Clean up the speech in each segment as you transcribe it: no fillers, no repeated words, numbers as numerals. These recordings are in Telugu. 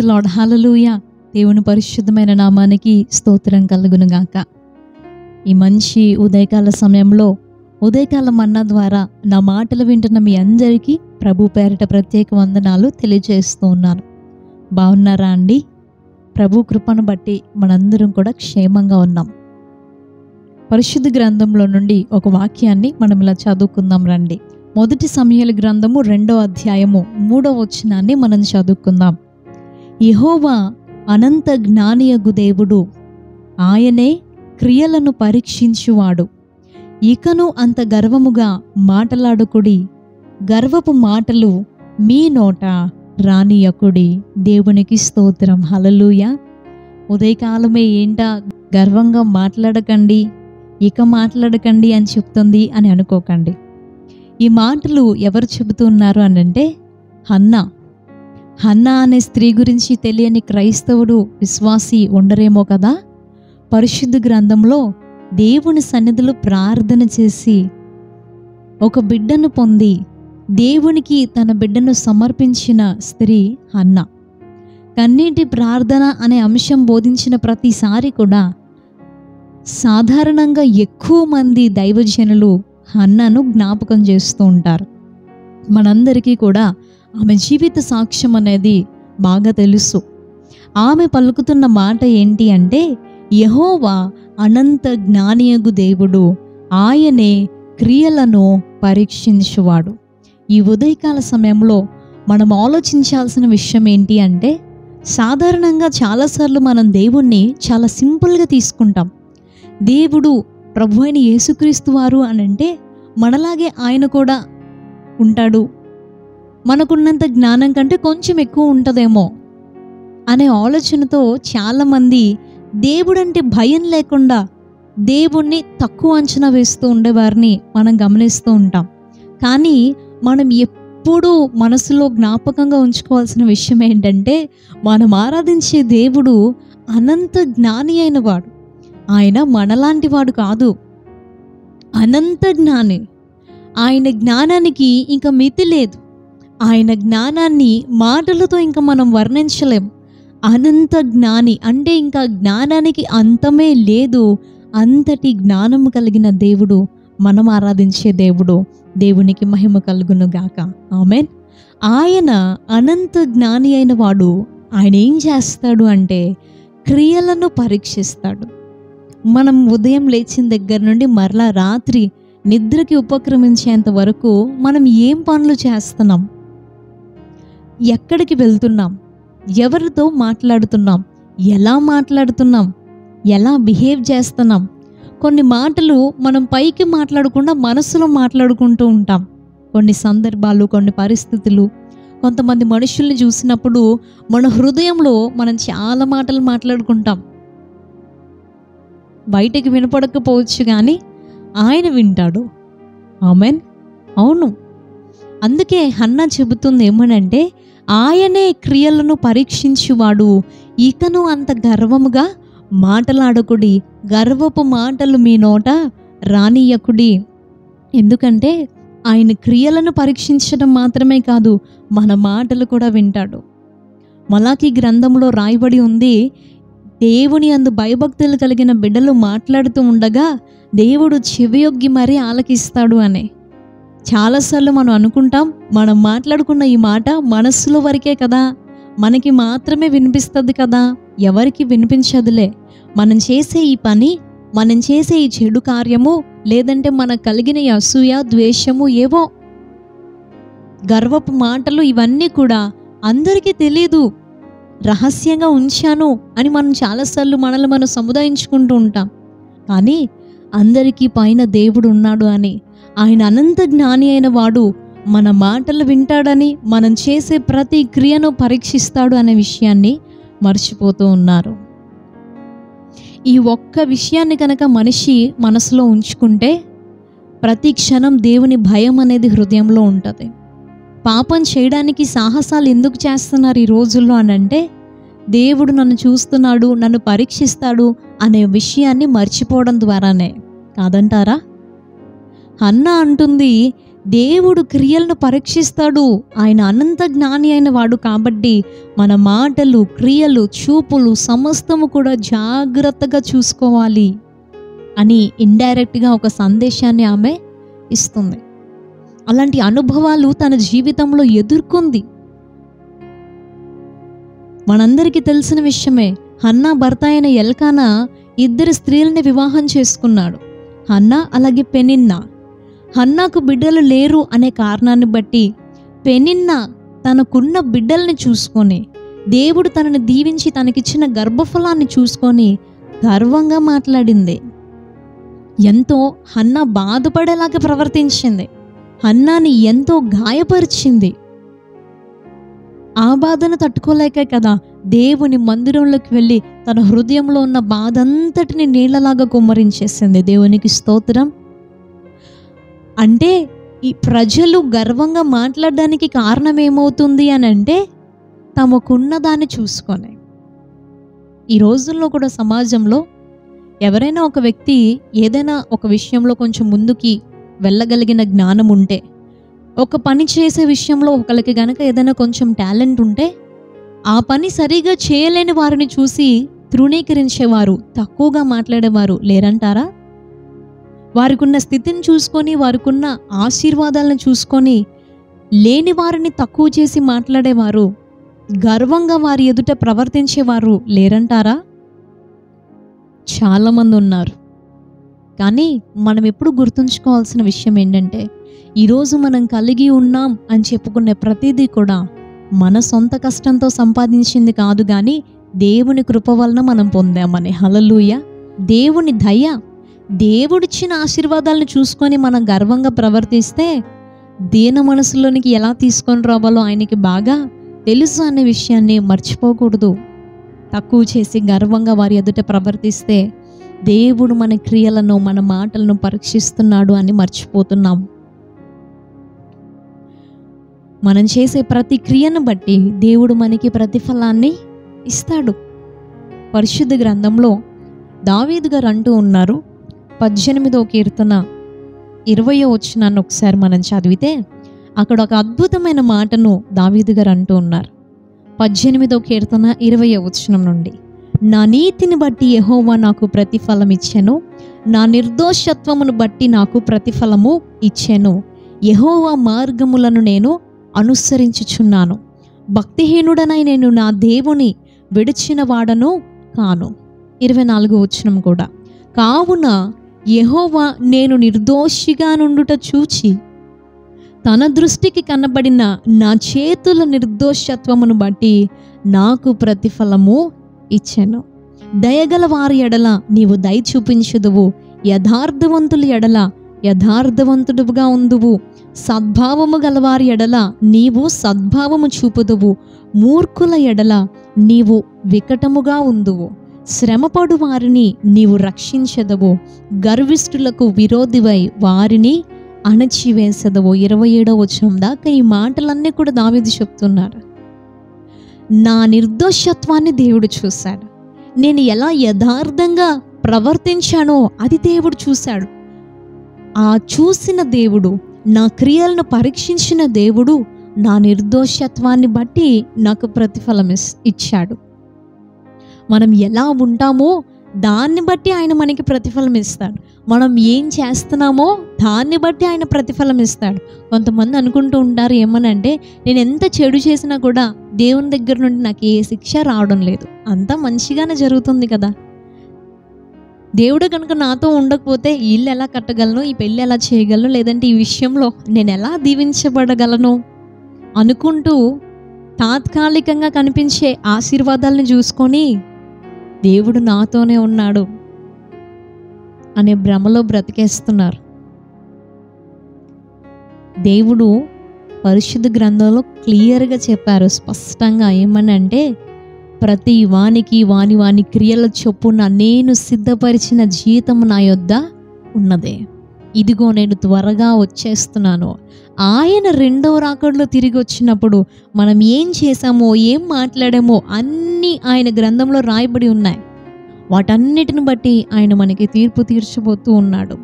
లార్డ్. హల్లెలూయా. దేవుని పరిశుద్ధమైన నామానికి స్తోత్రం కలుగును గాక. ఈ మంచి ఉదయకాల సమయంలో ఉదయకాల మన్నా ద్వారా నా మాటలు వింటున్న మీ అందరికీ ప్రభు పేరిట ప్రత్యేక వందనాలు తెలియజేస్తూ ఉన్నాను. బాగున్నారా అండి? ప్రభు కృపను బట్టి మనందరం కూడా క్షేమంగా ఉన్నాం. పరిశుద్ధ గ్రంథంలో నుండి ఒక వాక్యాన్ని మనం ఇలా చదువుకుందాం రండి. మొదటి సమూయేలు గ్రంథము 2వ అధ్యాయము 3వ వచనాన్ని మనం చదువుకుందాం. యెహోవా అనంత జ్ఞానియగు దేవుడు, ఆయనే క్రియలను పరీక్షించువాడు. ఇకను అంత గర్వముగా మాటలాడుకుడి, గర్వపు మాటలు మీ నోట రానియకుడి. దేవునికి స్తోత్రం. హల్లెలూయా. ఉదయకాలమే ఏంటా గర్వంగా మాట్లాడకండి, ఇక మాట్లాడకండి అని చెప్తుంది అని అనుకోకండి. ఈ మాటలు ఎవరు చెబుతున్నారు అనంటే హన్నా అనే స్త్రీ గురించి తెలియని క్రైస్తవుడు విశ్వాసి ఉండరేమో కదా. పరిశుద్ధ గ్రంథంలో దేవుని సన్నిధిలో ప్రార్థన చేసి ఒక బిడ్డను పొంది దేవునికి తన బిడ్డను సమర్పించిన స్త్రీ హన్నా. కన్నీటి ప్రార్థన అనే అంశం బోధించిన ప్రతిసారి కూడా సాధారణంగా ఎక్కువ మంది దైవజనులు హన్నాను జ్ఞాపకం చేస్తూ ఉంటారు. మనందరికీ కూడా ఆమె జీవిత సాక్ష్యం అనేది బాగా తెలుసు. ఆమె పలుకుతున్న మాట ఏంటి అంటే, యెహోవా అనంత జ్ఞానియగు దేవుడు, ఆయనే క్రియలను పరీక్షించువాడు. ఈ ఉదయకాల సమయంలో మనం ఆలోచించాల్సిన విషయం ఏంటి అంటే, సాధారణంగా చాలాసార్లు మనం దేవుణ్ణి చాలా సింపుల్గా తీసుకుంటాం. దేవుడు ప్రభు అయిన యేసుక్రీస్తు వారు అని అంటే మనలాగే ఆయన కూడా ఉంటాడు, మనకున్నంత జ్ఞానం కంటే కొంచెం ఎక్కువ ఉంటుందేమో అనే ఆలోచనతో చాలామంది దేవుడంటే భయం లేకుండా దేవుణ్ణి తక్కువ అంచనా వేస్తూ ఉండేవారిని మనం గమనిస్తూ ఉంటాం. కానీ మనం ఎప్పుడూ మనసులో జ్ఞాపకంగా ఉంచుకోవాల్సిన విషయం ఏంటంటే, మనం ఆరాధించే దేవుడు అనంత జ్ఞాని అయిన వాడు. ఆయన మనలాంటి వాడు కాదు, అనంత జ్ఞాని. ఆయన జ్ఞానానికి ఇంకా మితి లేదు. ఆయన జ్ఞానాన్ని మాటలతో ఇంకా మనం వర్ణించలేం. అనంత జ్ఞాని అంటే ఇంకా జ్ఞానానికి అంతమే లేదు. అంతటి జ్ఞానము కలిగిన దేవుడు మనం ఆరాధించే దేవుడు. దేవునికి మహిమ కలుగును గాక. ఆమేన్. ఆయన అనంత జ్ఞాని అయిన వాడు. ఆయన ఏం చేస్తాడు అంటే క్రియలను పరీక్షిస్తాడు. మనం ఉదయం లేచిన దగ్గర నుండి మరలా రాత్రి నిద్రకి ఉపక్రమించేంత వరకు మనం ఏం పనులు చేస్తున్నాం, ఎక్కడికి వెళ్తున్నాం, ఎవరితో మాట్లాడుతున్నాం, ఎలా మాట్లాడుతున్నాం, ఎలా బిహేవ్ చేస్తున్నాం. కొన్ని మాటలు మనం పైకి మాట్లాడకుండా మనసులో మాట్లాడుకుంటూ ఉంటాం. కొన్ని సందర్భాలు, కొన్ని పరిస్థితులు, కొంతమంది మనుషుల్ని చూసినప్పుడు మన హృదయంలో మనం చాలా మాటలు మాట్లాడుకుంటాం. బయటికి వినపడకపోవచ్చు కానీ ఆయన వింటాడు. ఆమెన్. అవును. అందుకే హన్నా చెబుతుంది ఏమనంటే, ఆయనే క్రియలను పరీక్షించువాడు. ఇకను అంత గర్వముగా మాటలాడకుడి, గర్వపు మాటలు మీ నోట రానియకుడి. ఎందుకంటే ఆయన క్రియలను పరీక్షించడం మాత్రమే కాదు, మన మాటలు కూడా వింటాడు. మలాకీ గ్రంథంలో రాయబడి ఉంది, దేవుని అందు భయభక్తులు కలిగిన బిడ్డలు మాట్లాడుతూ ఉండగా దేవుడు చెవియొగ్గి మరీ ఆలకిస్తాడు అని. చాలాసార్లు మనం అనుకుంటాం, మనం మాట్లాడుకున్న ఈ మాట మనస్సులో వరకే కదా, మనకి మాత్రమే వినిపిస్తుంది కదా, ఎవరికి వినిపించదులే. మనం చేసే ఈ పని, మనం చేసే ఈ చెడు కార్యము, లేదంటే మనకు కలిగిన ఈ అసూయ, ద్వేషము, ఏవో గర్వపు మాటలు, ఇవన్నీ కూడా అందరికీ తెలియదు, రహస్యంగా ఉంచాను అని మనం చాలాసార్లు మనల్ని మనం సముదాయించుకుంటూ ఉంటాం. కానీ అందరికీ పైన దేవుడు ఉన్నాడు అని, ఆయన అనంత జ్ఞాని అయిన వాడు మన మాటలు వింటాడని, మనం చేసే ప్రతి క్రియను పరీక్షిస్తాడు అనే విషయాన్ని మర్చిపోతూ ఉన్నారు. ఈ ఒక్క విషయాన్ని కనుక మనిషి మనసులో ఉంచుకుంటే ప్రతి క్షణం దేవుని భయం అనేది హృదయంలో ఉంటుంది. పాపం చేయడానికి సాహసాలు ఎందుకు చేస్తున్నారు ఈ రోజుల్లో అనంటే, దేవుడు నన్ను చూస్తున్నాడు, నన్ను పరీక్షిస్తాడు అనే విషయాన్ని మర్చిపోవడం ద్వారానే. కాదంటారా? హన్నా అంటుంది, దేవుడు క్రియలను పరీక్షిస్తాడు. ఆయన అనంత జ్ఞాని అయిన వాడు కాబట్టి మన మాటలు, క్రియలు, చూపులు సమస్తము కూడా జాగ్రత్తగా చూసుకోవాలి అని ఇండైరెక్ట్గా ఒక సందేశాన్ని ఆమె ఇస్తుంది. అలాంటి అనుభవాలు తన జీవితంలో ఎదుర్కొంది. మనందరికీ తెలిసిన విషయమే, హన్నా భర్త అయిన ఎల్కానా 2 స్త్రీలని వివాహం చేసుకున్నాడు, హన్నా అలాగే పెనిన్నా. హన్నాకు బిడ్డలు లేరు అనే కారణాన్ని బట్టి పెనిన్నా తనకున్న బిడ్డల్ని చూసుకొని, దేవుడు తనని దీవించి తనకిచ్చిన గర్భఫలాన్ని చూసుకొని గర్వంగా మాట్లాడింది. ఎంతో హన్నా బాధపడేలాగా ప్రవర్తించింది, హన్నాని ఎంతో గాయపరిచింది. ఆ బాధను తట్టుకోలేకే కదా దేవుని మందిరంలోకి వెళ్ళి తన హృదయంలో ఉన్న బాధ అంతటిని నీళ్ళలాగా కుమ్మరించేసింది. దేవునికి స్తోత్రం. అంటే ఈ ప్రజలు గర్వంగా మాట్లాడడానికి కారణం ఏమవుతుంది అని అంటే తమకున్న దాన్ని చూసుకొని. ఈ రోజుల్లో కూడా సమాజంలో ఎవరైనా ఒక వ్యక్తి ఏదైనా ఒక విషయంలో కొంచెం ముందుకి వెళ్ళగలిగిన జ్ఞానం ఉంటే, ఒక పని చేసే విషయంలో ఒకరికి గనక ఏదైనా కొంచెం టాలెంట్ ఉంటే, ఆ పని సరిగా చేయలేని వారిని చూసి తృణీకరించేవారు, తక్కువగా మాట్లాడేవారు లేరంటారా? వారికున్న స్థితిని చూసుకొని, వారికున్న ఆశీర్వాదాలను చూసుకొని లేని వారిని తక్కువ చేసి మాట్లాడేవారు, గర్వంగా వారి ఎదుట ప్రవర్తించేవారు లేరంటారా? చాలామంది ఉన్నారు. కానీ మనం ఎప్పుడు గుర్తుంచుకోవాల్సిన విషయం ఏంటంటే, ఈరోజు మనం కలిగి ఉన్నాం అని చెప్పుకునే ప్రతిదీ కూడా మన సొంత కష్టంతో సంపాదించింది కాదు, కానీ దేవుని కృప వలన మనం పొందామని. హల్లెలూయా. దేవుని దయ, దేవుడిచ్చిన ఆశీర్వాదాలను చూసుకొని మనం గర్వంగా ప్రవర్తిస్తే దీన మనసులోనికి ఎలా తీసుకొని రావాలో ఆయనకి బాగా తెలుసు అనే విషయాన్ని మర్చిపోకూడదు. తక్కువ చేసి గర్వంగా వారి ఎదుట ప్రవర్తిస్తే దేవుడు మన క్రియలను, మన మాటలను పరీక్షిస్తున్నాడు అని మర్చిపోతున్నాం. మనం చేసే ప్రతి క్రియను బట్టి దేవుడు మనకి ప్రతిఫలాన్ని ఇస్తాడు. పరిశుద్ధ గ్రంథంలో దావీదు గారు అంటూ ఉన్నారు, 18వ కీర్తన 20వ వచనాన్ని ఒకసారి మనం చదివితే అక్కడ ఒక అద్భుతమైన మాటను దావీదు గారు అంటూ ఉన్నారు. 18వ కీర్తన 20వ వచనం నుండి, నా నీతిని బట్టి యెహోవా నాకు ప్రతిఫలం ఇచ్చెను, నా నిర్దోషత్వమును బట్టి నాకు ప్రతిఫలము ఇచ్చెను. యెహోవా మార్గములను నేను అనుసరించుచున్నాను, భక్తిహీనుడనై నేను నా దేవుని విడిచిన వాడను కాను. 24వ వచనం కూడా, కావున యెహోవా నేను నిర్దోషిగా నుండుట చూచి తన దృష్టికి కనబడిన నా చేతుల నిర్దోషత్వమును బట్టి నాకు ప్రతిఫలము ఇచ్చెను. దయగల వారి ఎడల నీవు దయ చూపించుదువు, యథార్థవంతుల ఎడల యథార్థవంతుడుగా ఉందువు, సద్భావము గలవారి ఎడల నీవు సద్భావము చూపుదువు, మూర్ఖుల ఎడల నీవు వికటముగా ఉందువు, శ్రమపడు వారిని నీవు రక్షించదవు, గర్విష్ఠులకు విరోధివై వారిని అణచివేసదవు. 27వ వచనం దాకా ఈ మాటలన్నీ కూడా దావీదు చెప్తున్నాడు. నా నిర్దోషత్వాన్ని దేవుడు చూశాడు, నేను ఎలా యథార్థంగా ప్రవర్తించానో అది దేవుడు చూశాడు. ఆ చూసిన దేవుడు, నా క్రియలను పరీక్షించిన దేవుడు నా నిర్దోషత్వాన్ని బట్టి నాకు ప్రతిఫలం ఇచ్చాడు. మనం ఎలా ఉంటామో దాన్ని బట్టి ఆయన మనకి ప్రతిఫలం ఇస్తాడు. మనం ఏం చేస్తున్నామో దాన్ని బట్టి ఆయన ప్రతిఫలం ఇస్తాడు. కొంతమంది అనుకుంటూ ఉంటారు ఏమనంటే, నేను ఎంత చెడు చేసినా కూడా దేవుని దగ్గర నుండి నాకు ఏ శిక్ష రావడం లేదు, అంతా మంచిగానే జరుగుతుంది కదా, దేవుడు కనుక నాతో ఉండకపోతే ఈ ఇల్లు ఎలా కట్టగలను, ఈ పెళ్ళి ఎలా చేయగలను, లేదంటే ఈ విషయంలో నేను ఎలా దీవించబడగలను అనుకుంటూ తాత్కాలికంగా కనిపించే ఆశీర్వాదాలను చూసుకొని దేవుడు నాతోనే ఉన్నాడు అనే భ్రమలో బ్రతికేస్తున్నారు. దేవుడు పరిశుద్ధ గ్రంథంలో క్లియర్గా చెప్పారు, స్పష్టంగా ఏమని అంటే, ప్రతి వానికి వాని వాని క్రియల చొప్పున నేను సిద్ధపరిచిన జీతం నా యొద్ద ఉన్నదే, ఇదిగో నేను త్వరగా వచ్చేస్తున్నాను. ఆయన రెండవ రాకడలో తిరిగి వచ్చినప్పుడు మనం ఏం చేశామో ఏం మాట్లాడామో అన్నీ ఆయన గ్రంథంలో రాయబడి ఉన్నాయి. వాటన్నిటిని బట్టి ఆయన మనకి తీర్పు తీర్చబోతూ ఉన్నాడు.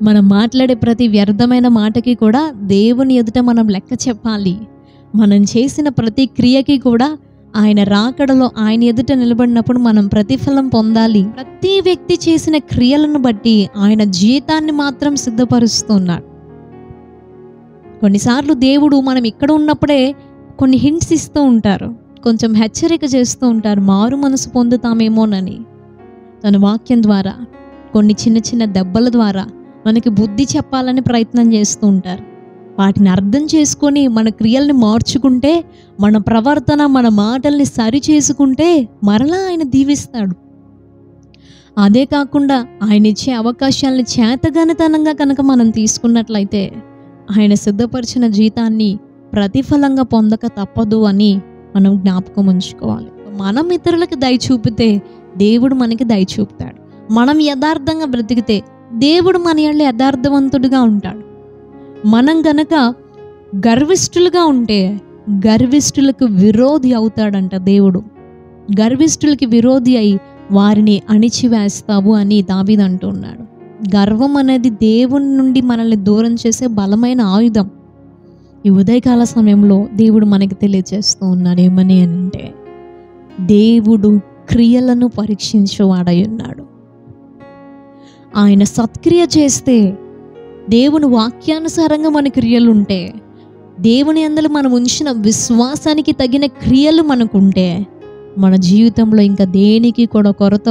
మనం మాట్లాడే ప్రతి వ్యర్థమైన మాటకి కూడా దేవుని ఎదుట మనం లెక్క చెప్పాలి. మనం చేసిన ప్రతి క్రియకి కూడా ఆయన రాకడలో ఆయన ఎదుట నిలబడినప్పుడు మనం ప్రతిఫలం పొందాలి. ప్రతి వ్యక్తి చేసిన క్రియలను బట్టి ఆయన జీవితాన్ని మాత్రం సిద్ధపరుస్తున్నాడు. కొన్నిసార్లు దేవుడు మనం ఇక్కడ ఉన్నప్పుడే కొన్ని హింట్స్ ఇస్తూ ఉంటారు, కొంచెం హెచ్చరిక చేస్తూ ఉంటారు, మారు మనసు పొందుతామేమోనని. తన వాక్యం ద్వారా, కొన్ని చిన్న చిన్న దెబ్బల ద్వారా మనకి బుద్ధి చెప్పాలని ప్రయత్నం చేస్తూ ఉంటారు. వాటిని అర్థం చేసుకొని మన క్రియల్ని మార్చుకుంటే, మన ప్రవర్తన, మన మాటల్ని సరి చేసుకుంటే మరలా ఆయన దీవిస్తాడు. అదే కాకుండా ఆయన ఇచ్చే అవకాశాలని చేతగానితనంగా కనుక మనం తీసుకున్నట్లయితే ఆయన సిద్ధపరిచిన జీతాన్ని ప్రతిఫలంగా పొందక తప్పదు అని మనం జ్ఞాపకం ఉంచుకోవాలి. మనం ఇతరులకు దయ చూపితే దేవుడు మనకి దయ చూపుతాడు. మనం యథార్థంగా బ్రతికితే దేవుడు మన యందు యథార్థవంతుడిగా ఉంటాడు. మనం గనక గర్విష్ఠులుగా ఉంటే గర్విష్ఠులకు విరోధి అవుతాడంట దేవుడు. గర్విష్ఠులకి విరోధి అయి వారిని అణిచివేస్తావు అని దావీదు అంటూ ఉన్నాడు. గర్వం అనేది దేవుని నుండి మనల్ని దూరం చేసే బలమైన ఆయుధం. ఈ ఉదయకాల సమయంలో దేవుడు మనకి తెలియజేస్తూ ఉన్నాడు ఏమని అంటే, దేవుడు క్రియలను పరీక్షించేవాడై ఉన్నాడు. ఆయన సత్క్రియ చేస్తే, దేవుని వాక్యానుసారంగా మన క్రియలు ఉంటే, దేవుని యందు మనం ఉంచిన విశ్వాసానికి తగిన క్రియలు మనకుంటే, మన జీవితంలో ఇంకా దేనికి కూడా కొరత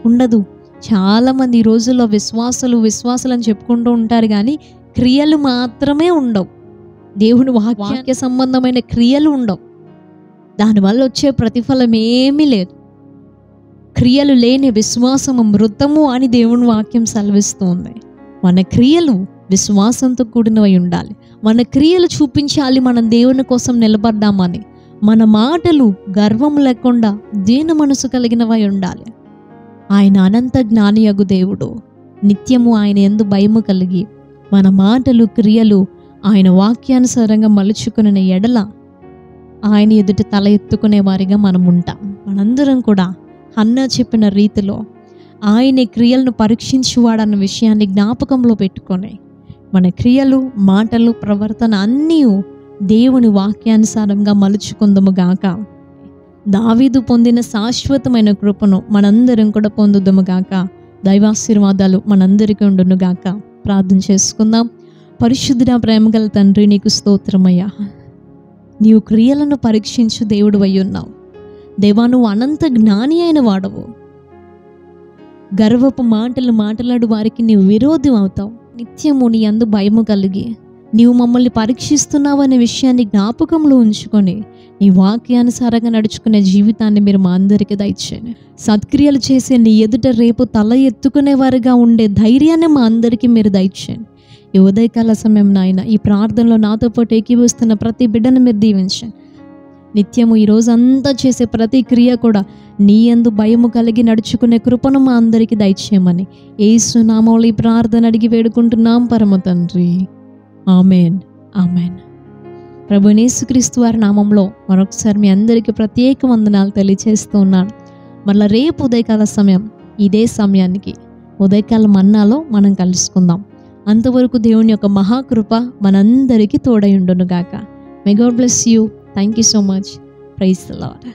ఉండదు. చాలామంది ఈ రోజుల్లో విశ్వాసులు అని చెప్పుకుంటూ ఉంటారు, కానీ క్రియలు మాత్రమే ఉండవు. దేవుని వాక్య సంబంధమైన క్రియలు ఉండవు. దానివల్ల వచ్చే ప్రతిఫలం ఏమీ లేదు. క్రియలు లేని విశ్వాసము మృతము అని దేవుని వాక్యం సెలవిస్తూ ఉంది. మన క్రియలు విశ్వాసంతో కూడినవై ఉండాలి. మన క్రియలు చూపించాలి మనం దేవుని కోసం నిలబడ్డామని. మన మాటలు గర్వం లేకుండా దీన మనసు కలిగినవై ఉండాలి. ఆయన అనంత జ్ఞానియగు దేవుడు. నిత్యము ఆయన యందు భయము కలిగి మన మాటలు క్రియలు ఆయన వాక్యానుసారంగా మలుచుకునే ఎడల ఆయన ఎదుట తల ఎత్తుకునే వారిగా మనం ఉంటాం. మనందరం కూడా హన్నా చెప్పిన రీతిలో ఆయన క్రియలను పరీక్షించువాడన్న విషయాన్ని జ్ఞాపకంలో పెట్టుకొని మన క్రియలు, మాటలు, ప్రవర్తన అన్నీ దేవుని వాక్యానుసారంగా మలుచుకుందము గాక. దావీదు పొందిన శాశ్వతమైన కృపను మనందరం కూడా పొందుదము గాక. దైవాశీర్వాదాలు మనందరికీ ఉండును గాక. ప్రార్థన చేసుకుందాం. పరిశుద్ధుడా, ప్రేమగల తండ్రి, నీకు స్తోత్రమయ్యా. నీవు క్రియలను పరీక్షించు దేవుడు అయి ఉన్నావు. దేవా, నువ్వు అనంత జ్ఞాని అయిన వాడవు. గర్వపు మాటలు మాట్లాడు వారికి నీవు విరోధి అవుతావు. నిత్యము నీ యందు భయము కలిగి నీవు మమ్మల్ని పరీక్షిస్తున్నావు అనే విషయాన్ని జ్ఞాపకంలో ఉంచుకొని నీ వాక్యానుసారంగా నడుచుకునే జీవితాన్ని మీరు మా అందరికీ దయచేయండి. సత్క్రియలు చేసే నీ ఎదుట రేపు తల ఎత్తుకునే వారిగా ఉండే ధైర్యాన్ని మా అందరికీ మీరు దయచేయండి. ఈ ఉదయకాల సమయం నాయన, ఈ ప్రార్థనలో నాతో పాటు ఏకీభవిస్తున్న ప్రతి బిడ్డను మీరు దీవించండి. నిత్యము ఈ రోజు అంతా చేసే ప్రతి క్రియ కూడా నీ యందు భయము కలిగి నడుచుకునే కృపను మా అందరికీ దయచేయమని యేసు నామములో ఈ ప్రార్థన అడిగి వేడుకుంటున్నాం పరమ తండ్రి. Amen, amen. ప్రభువైన యేసుక్రీస్తు వారి నామంలో మరొకసారి మీ అందరికీ ప్రత్యేక వందనాలు తెలియజేస్తూ ఉన్నాను. మళ్ళీ రేపు ఉదయకాల సమయం ఇదే సమయానికి ఉదయకాల మన్నాలో మనం కలుసుకుందాం. అంతవరకు దేవుని యొక్క మహాకృప మనందరికీ తోడై ఉండును గాక. May God bless you. Thank you so much. Praise the lord.